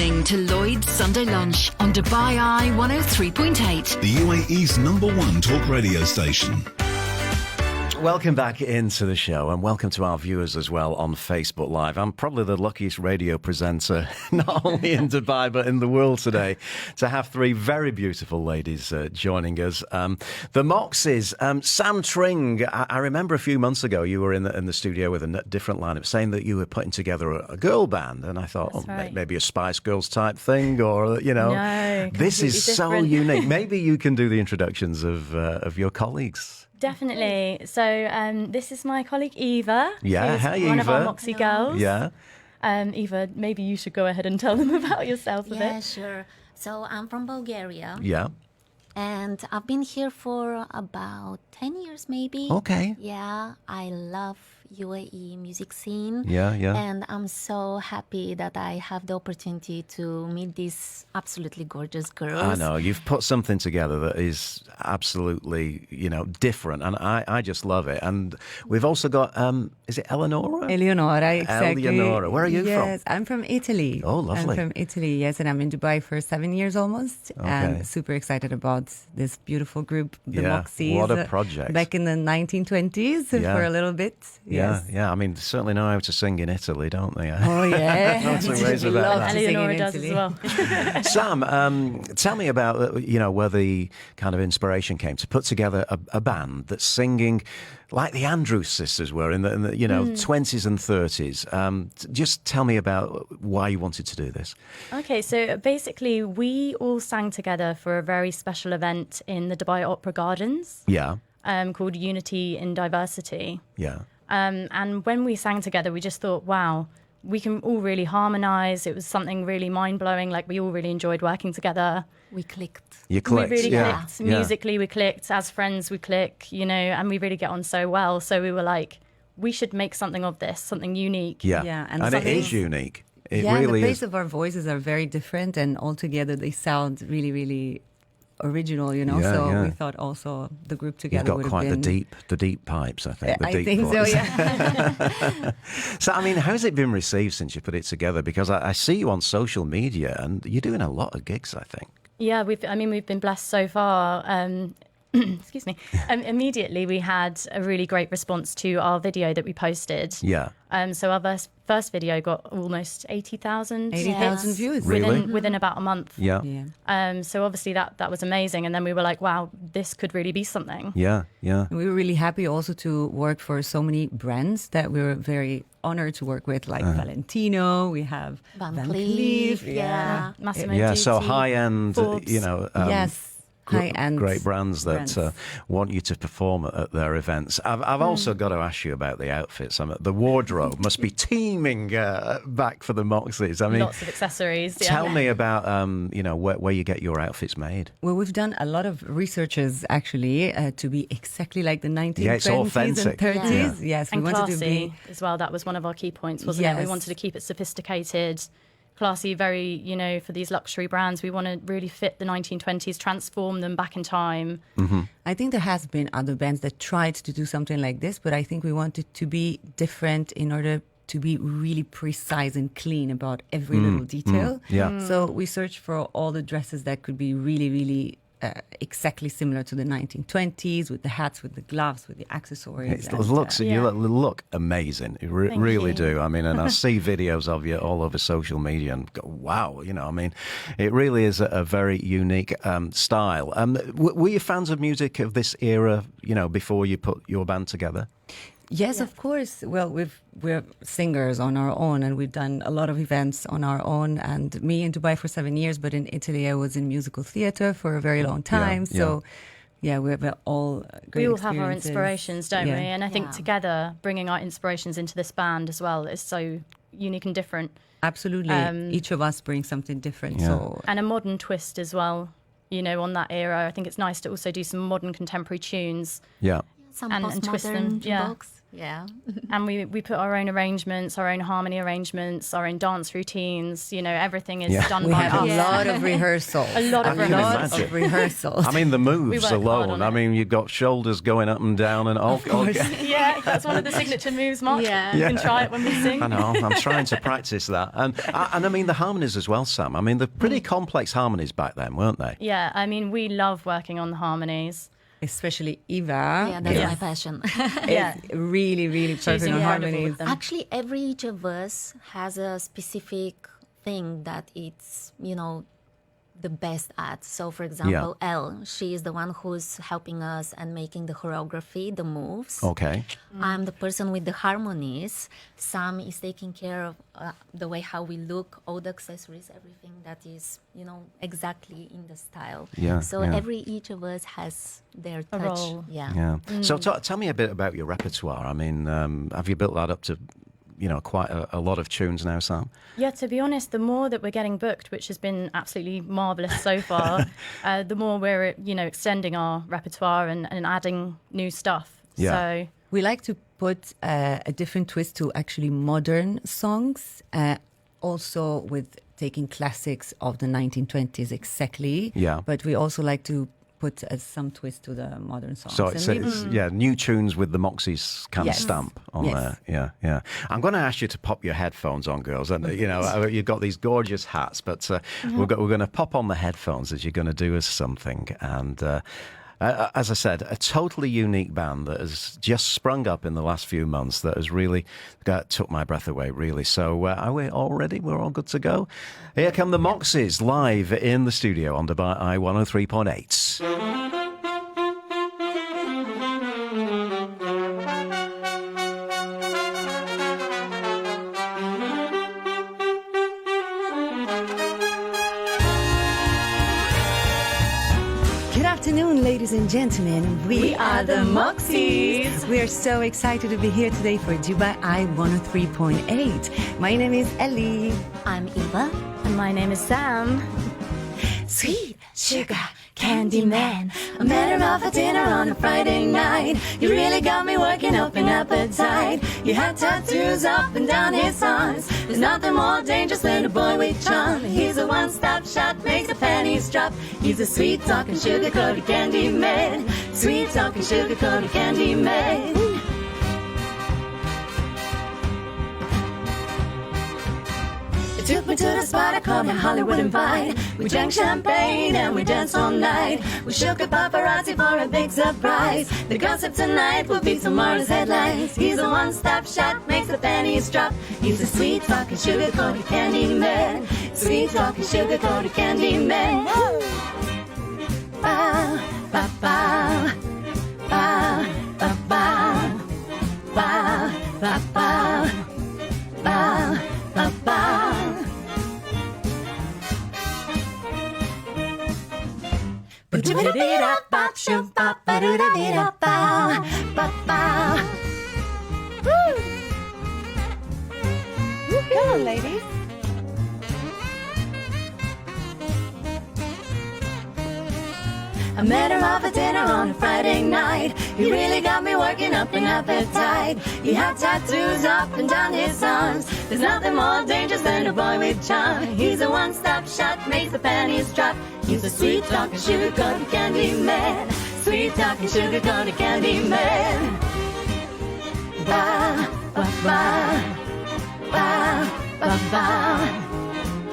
listening to Lloyd's Sunday Lunch on Dubai Eye 103.8. The UAE's #1 talk radio station. Welcome back into the show, and welcome to our viewers as well on Facebook Live. I'm probably the luckiest radio presenter, not only in Dubai, but in the world today, to have three very beautiful ladies joining us. The Moxies, Sam Tring. I remember a few months ago you were in the studio with a different lineup, saying that you were putting together a girl band, and I thought, maybe a Spice Girls type thing, or, No, this is so unique. Maybe you can do the introductions of your colleagues. Definitely. So this is my colleague Iva. Yeah, hi Eva. One of our Moxie girls. Yeah. Eva, maybe you should go ahead and tell them about yourself a bit. Yeah, sure. So I'm from Bulgaria. Yeah. And I've been here for about 10 years maybe. Okay. Yeah, I love UAE music scene. Yeah. And I'm so happy that I have the opportunity to meet these absolutely gorgeous girls. I know, you've put something together that is absolutely, different, and I just love it. And we've also got, is it Eleonora? Eleonora, exactly. Eleonora, where are you from? Yes, I'm from Italy. Oh, lovely. I'm from Italy, yes, and I'm in Dubai for 7 years almost. Okay. And super excited about this beautiful group, the Moxies. What a project. Back in the 1920s for a little bit. Yeah. I mean, they certainly know how to sing in Italy, don't they? Oh, yeah. No two ways about that. Eleonora does as well. Sam, tell me about, where the kind of inspiration came to put together a band that's singing like the Andrews sisters were in the 20s and 30s. Just tell me about why you wanted to do this. Okay, so basically we all sang together for a very special event in the Dubai Opera Gardens. Yeah. Called Unity in Diversity. Yeah. And when we sang together, we just thought, wow, we can all really harmonise. It was something really mind-blowing. Like, we all really enjoyed working together. We clicked. You clicked. We really clicked. Yeah. Musically, we clicked. As friends, we click, and we really get on so well. So we were like, we should make something of this, something unique. Yeah. And it is unique. It really the is. pace of our voices are very different, and altogether they sound really, really original, we thought also the group together You've would got quite have been... the deep pipes, I think. The I deep think voice. so, yeah. So, I mean, how's it been received since you put it together? Because I see you on social media and you're doing a lot of gigs, I think. Yeah, we've been blessed so far. Excuse me. Immediately, we had a really great response to our video that we posted. Yeah. So our first video got almost 80,000 views. Really? within about a month. Yeah. So obviously that was amazing. And then we were like, wow, this could really be something. Yeah. We were really happy also to work for so many brands that we were very honored to work with, like Valentino. We have Van Cleef. Yeah. Massimo Yeah, so Dutti, high-end, Forbes. Yes. High-end great brands that want you to perform at their events. I've also got to ask you about the outfits. The wardrobe must be teeming back for the Moxies. I mean, lots of accessories. Tell me about where you get your outfits made. Well, we've done a lot of researches actually to be exactly like the 1920s it's authentic. and 30s. Yes, and we wanted classy to be as well. That was one of our key points, wasn't it? We wanted to keep it sophisticated, classy, very, for these luxury brands. We want to really fit the 1920s, transform them back in time. Mm-hmm. I think there has been other bands that tried to do something like this, but I think we wanted to be different in order to be really precise and clean about every little detail. So we searched for all the dresses that could be really, really exactly similar to the 1920s, with the hats, with the gloves, with the accessories. You look amazing. You really you. do. I mean, and I see videos of you all over social media and go, wow, it really is a very unique style. Were you fans of music of this era, before you put your band together? Yes, of course. Well, we're singers on our own, and we've done a lot of events on our own. And me in Dubai for 7 years, but in Italy I was in musical theatre for a very long time. So, we have all great We all have our experiences. inspirations, don't we? And I think Yeah. together, bringing our inspirations into this band as well is so unique and different. Absolutely. Each of us brings something different. Yeah. So And a modern twist as well, on that era. I think it's nice to also do some modern contemporary tunes. Yeah. Some And twist them, postmodern jukebox. Yeah. And we put our own arrangements, our own harmony arrangements, our own dance routines. Everything is done We by have us. a lot of rehearsal. A lot of rehearsals. I mean, the moves work hard alone. on I it. mean, you've got shoulders going up and down and all. Yeah, that's one of the signature moves, Mark. Yeah. You can try it when we sing. I know. I'm trying to practice that, and I mean the harmonies as well, Sam. I mean, they're pretty complex harmonies back then, weren't they? Yeah, I mean, we love working on the harmonies. Especially Iva. Yeah, that's my passion. Yeah. Really, really perfect Choosing on the audible harmonies. with them. Actually, every each of us has a specific thing that it's, the best at. So, for example, Elle, she is the one who's helping us and making the choreography, the moves. Okay. I'm the person with the harmonies. Sam is taking care of the way how we look, all the accessories, everything that is, exactly in the style. Yeah, So yeah. each of us has their touch. role. Yeah. Yeah. So tell me a bit about your repertoire. I mean, have you built that up to, quite a lot of tunes now, Sam? Yeah, to be honest, the more that we're getting booked, which has been absolutely marvellous so far, the more we're, extending our repertoire and adding new stuff. Yeah. So We like to put a different twist to actually modern songs, also with taking classics of the 1920s exactly. Yeah. But we also like to put some twist to the modern songs. So And it's new tunes with the Moxies kind of Yes. stamp on Yes. there. Yeah, yeah. I'm going to ask you to pop your headphones on, girls. And you've got these gorgeous hats, but we're going to pop on the headphones as you're going to do us something. And as I said, a totally unique band that has just sprung up in the last few months that has really took my breath away, really. So are we all ready? We're all good to go? Here come the Moxies live in the studio on Dubai Eye 103.8. Good afternoon, ladies and gentlemen. We are the Moxies. We are so excited to be here today for Dubai Eye 103.8. My name is Ellie. I'm Iva. and my name is Sam. Sweet sugar candy man, I met her off at dinner on a Friday night. You really got me working up an appetite. You had tattoos up and down his arms. There's nothing more dangerous than a boy with charm. He's a one-stop shop, makes the pennies drop. He's a sweet talking sugar-coated candy man. Sweet talking sugar-coated candy man. Took me to the spot I called the Hollywood Invite. We drank champagne and we danced all night. We shook a paparazzi for a big surprise. The gossip tonight will be tomorrow's headlines. He's a one-stop shop, makes the pennies drop. He's a sweet-talking, sugar-coated candy man. Sweet-talking, sugar-coated candy man. Bow, bow, bow, bow, bow, bow, bow, bow, bow, bow, bow, bow. Come on, ladies. I met her off at dinner on a Friday night. He really got me working up an appetite. He had tattoos up and down his arms. There's nothing more dangerous than a boy with charm. He's a one-stop shop, makes the panties drop. He's a sweet-talking, sugar-coated candy man. Sweet-talking, sugar-coated candy man. Ba, ba, ba. Ba, ba, ba.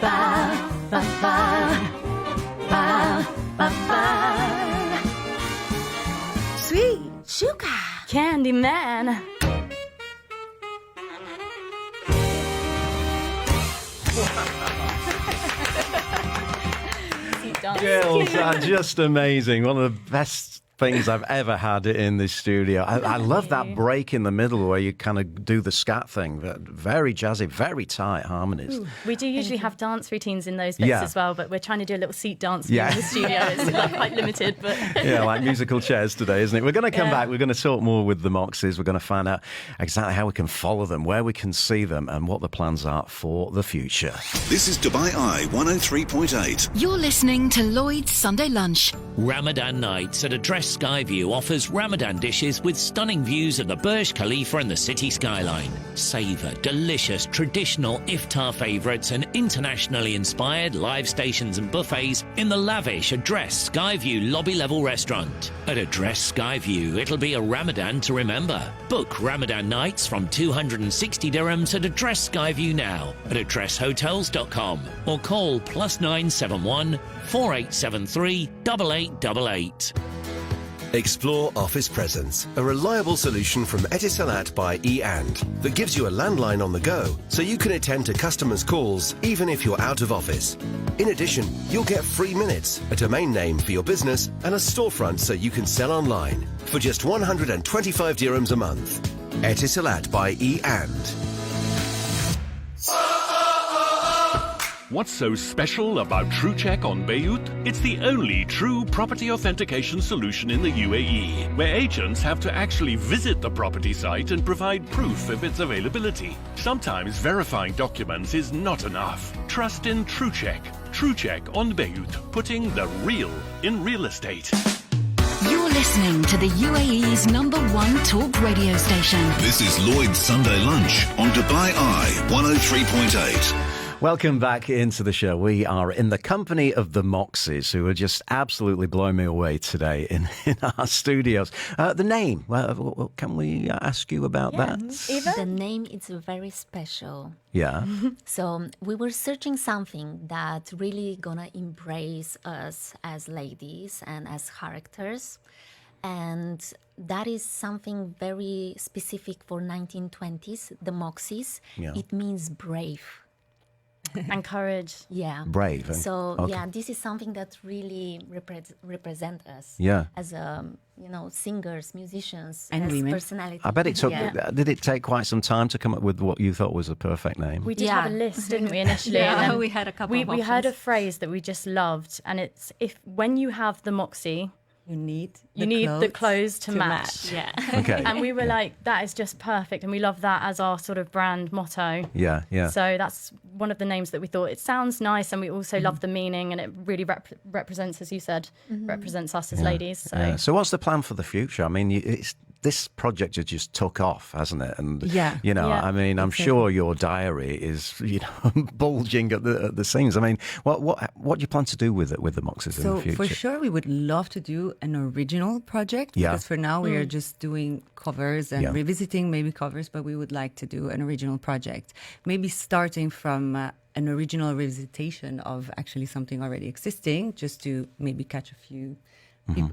Ba, ba, ba. Ba, ba, ba. Sweet sugar Candy Man. Girls are just amazing. One of the best things I've ever had in this studio. I love that break in the middle where you kind of do the scat thing. Very jazzy, very tight harmonies. We do usually have dance routines in those bits as well, but we're trying to do a little seat dance in the studio. It's quite limited, but yeah, like musical chairs today, isn't it? We're going to come back. We're going to talk more with the Moxies. We're going to find out exactly how we can follow them, where we can see them, and what the plans are for the future. This is Dubai Eye 103.8. You're listening to Lloyd's Sunday Lunch. Ramadan nights at a dress Address Skyview offers Ramadan dishes with stunning views of the Burj Khalifa and the city skyline. Savour delicious traditional iftar favourites and internationally inspired live stations and buffets in the lavish Address Skyview lobby-level restaurant. At Address Skyview, it'll be a Ramadan to remember. Book Ramadan nights from 260 dirhams at Address Skyview now at addresshotels.com or call +971 4873 8888. Explore Office Presence, a reliable solution from Etisalat by eAnd that gives you a landline on the go so you can attend to customers' calls even if you're out of office. In addition, you'll get free minutes, a domain name for your business and a storefront so you can sell online for just 125 dirhams a month. Etisalat by eAnd. What's so special about TrueCheck on Beirut? It's the only true property authentication solution in the UAE, where agents have to actually visit the property site and provide proof of its availability. Sometimes verifying documents is not enough. Trust in TrueCheck. TrueCheck on Beirut, putting the real in real estate. You're listening to the UAE's #1 talk radio station. This is Lloyd's Sunday Lunch on Dubai Eye 103.8. Welcome back into the show. We are in the company of the Moxies, who are just absolutely blowing me away today in our studios. The name, well, can we ask you about that? Eva? The name is very special. Yeah. So we were searching something that really gonna embrace us as ladies and as characters. And that is something very specific for 1920s, the Moxies. Yeah. It means brave. And courage. Yeah. Brave. So, okay. yeah, this is something that really represent us. Yeah. As, singers, musicians, And as women. personality. I bet it took, Yeah. did it take quite some time to come up with what you thought was a perfect name? We did Yeah. have a list, didn't we, initially? Yeah, And then we had a couple of We heard a options. phrase that we just loved, and it's when you have the Moxie, You need the clothes to match. Yeah. Okay. And we were like, that is just perfect, and we love that as our sort of brand motto. Yeah, yeah. So that's one of the names that we thought. It sounds nice, and we also love the meaning, and it really represents, as you said, represents us as ladies. So Yeah. So what's the plan for the future? I mean, this project has just took off, hasn't it? And Yeah. Yeah. I mean, I'm sure your diary is, bulging at the seams. I mean, what do you plan to do with the Moxies in the So future? for sure, we would love to do an original project. Yeah. Because for now we are just doing covers and Yeah. revisiting maybe covers, but we would like to do an original project. Maybe starting from an original revisitation of actually something already existing, just to maybe catch a few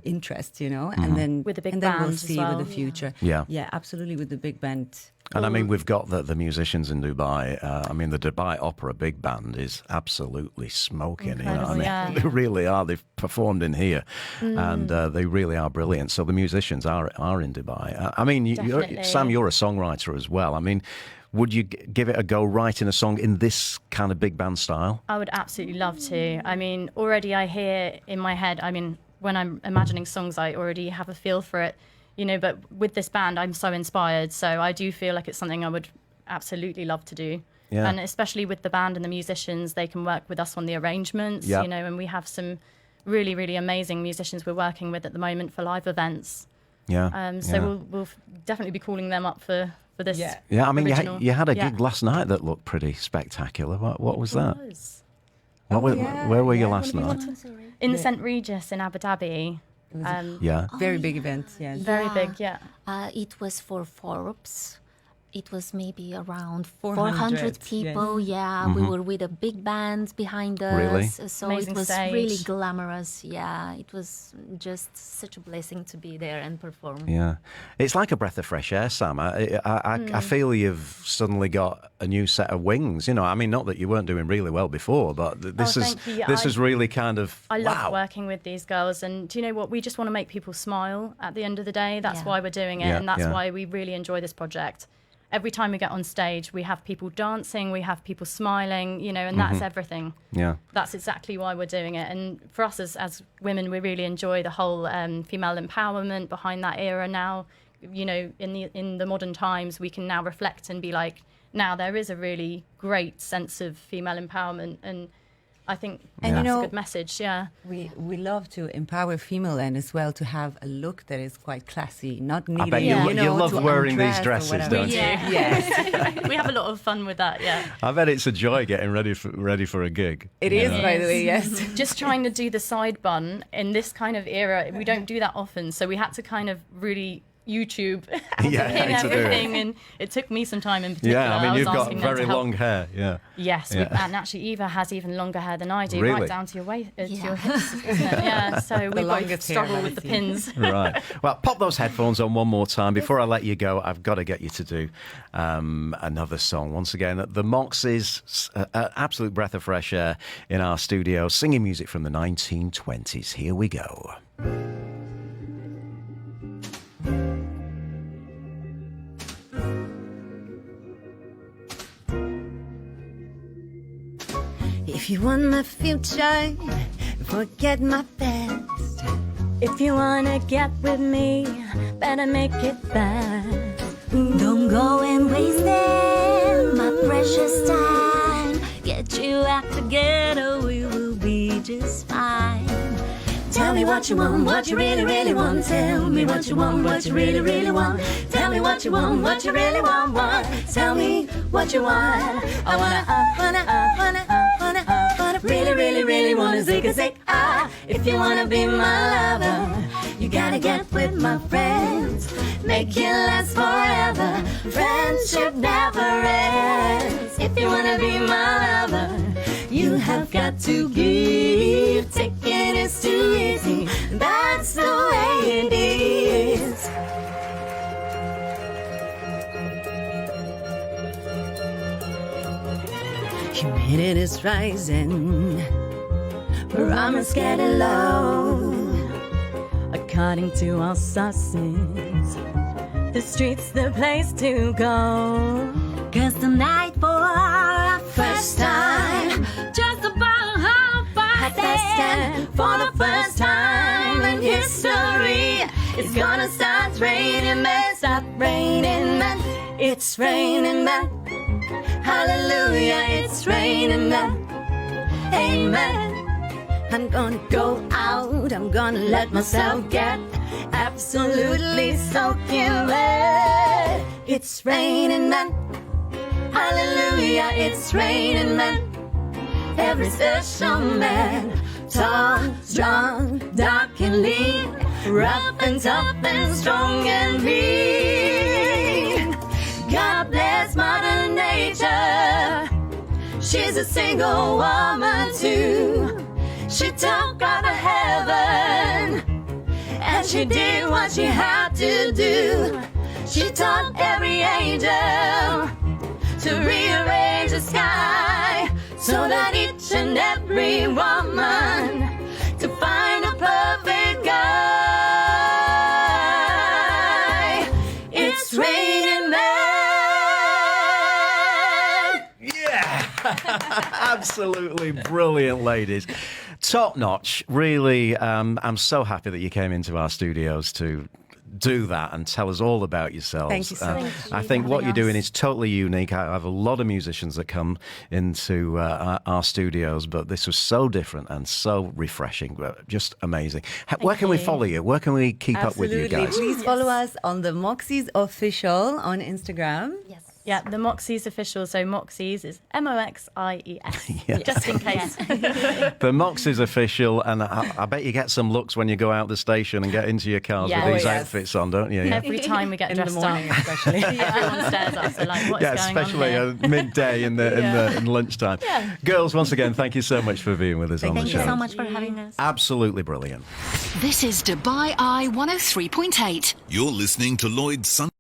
interest, and then With a big and then band we'll as see well. with the future. Yeah. Absolutely, with the big band. And I mean, we've got the musicians in Dubai. I mean, the Dubai Opera Big Band is absolutely smoking. Incredible, I mean, yeah. they really are. They've performed in here, and they really are brilliant. So the musicians are in Dubai. I mean, Definitely. Sam, you're a songwriter as well. I mean, would you give it a go writing a song in this kind of big band style? I would absolutely love to. I mean, already I hear in my head, when I'm imagining songs, I already have a feel for it, but with this band, I'm so inspired. So I do feel like it's something I would absolutely love to do. Yeah. And especially with the band and the musicians, they can work with us on the arrangements, Yeah. and we have some really, really amazing musicians we're working with at the moment for live events. Yeah. So we'll definitely be calling them up for this. Yeah, I mean, original. you had a Yeah. gig last night that looked pretty spectacular. What was that? Was. Where were you last night? In the St. Regis in Abu Dhabi. Yeah. Very big event, yes. Very big, yeah. It was for Forbes. It was maybe around 400, 400 people. Yeah, we were with a big band behind us. Really? So Amazing it was stage. really glamorous. Yeah, it was just such a blessing to be there and perform. Yeah, it's like a breath of fresh air, Sam. I feel you've suddenly got a new set of wings. I mean, not that you weren't doing really well before, but this is thank you. this is really kind of I love wow. working with these girls, and do you know what? We just want to make people smile at the end of the day. That's Yeah. why we're doing it, Yeah, and that's yeah. why we really enjoy this project. Every time we get on stage, we have people dancing, we have people smiling, and that's everything. Yeah, That's exactly why we're doing it. And for us as women, we really enjoy the whole female empowerment behind that era now. In the modern times, we can now reflect and be like, now there is a really great sense of female empowerment, and I think And that's a good message, yeah. We love to empower female and as well to have a look that is quite classy, not needing, I bet you love to wearing these undress or dresses, whatever. don't you? Yeah. Yes. We have a lot of fun with that, yeah. I bet it's a joy getting ready for a gig. It is, by the way, yes. Just trying to do the side bun in this kind of era, we don't do that often, so we had to kind of really YouTube everything, and it took me some time in particular. Yeah, I mean, you've got asking them very to help. long hair, yeah. Yes, Yeah. and actually Eva has even longer hair than I do, Really? right down to your waist, to your hips, isn't it? Yeah, so we both longest hair struggle I've with the seen. pins. Right. Well, pop those headphones on one more time. Before I let you go, I've got to get you to do another song. Once again, the Moxies, absolute breath of fresh air in our studio, singing music from the 1920s. Here we go. If you want my future, forget my past. If you wanna get with me, better make it fast. Don't go and waste my precious time. Get you act together, we will be just fine. Tell me what you want, what you really, really want. Tell me what you want, what you really, really want. Tell me what you want, what you really want. Tell me what you want. I wanna, really, really, really wanna zig. If you wanna be my lover, you gotta get with my friends. Make it last forever. Friendship never ends. If you wanna be my lover, you have got to give. Taking is too easy. That's the way it is. Humidity is rising, promise getting low. According to our sources, the street's the place to go. 'Cause tonight for our first time, just about half past 10, for the first time in history, it's gonna start raining, man. Stop raining, man. It's raining, man. Hallelujah, it's raining, man. Amen. I'm gonna go out, I'm gonna let myself get absolutely soaking wet. It's raining, man. Hallelujah, it's raining, man. Every special man, tall, strong, dark and lean, rough and tough and strong and mean. God bless Mother Nature. She's a single woman too. She took God to heaven, and she did what she had to do. She taught every angel to rearrange the sky, so that each and every woman to find a perfect guy. It's raining men. Yeah! Absolutely brilliant, ladies. Top notch. Really, I'm so happy that you came into our studios to do that and tell us all about yourselves. Thank you so much. I think what you're doing is totally unique. I have a lot of musicians that come into our studios, but this was so different and so refreshing. Just amazing. Where can we follow you? Where can we keep up with you guys? Please follow us on the Moxies Official on Instagram. Yes. Yeah, the Moxies Official. So Moxies is Moxies, Yeah. just in case. The Moxies Official, and I bet you get some looks when you go out the station and get into your cars Yeah. with these Oh, yes. outfits on, don't you? Yeah. Every time we get In the dressed morning, up, especially. everyone stares at us. They're like, "What is going especially on here?" midday in lunchtime. Yeah. Girls, once again, thank you so much for being with us on the Thank show. you so much for having us. Absolutely brilliant. This is Dubai Eye 103.8. You're listening to Lloyd's Sunday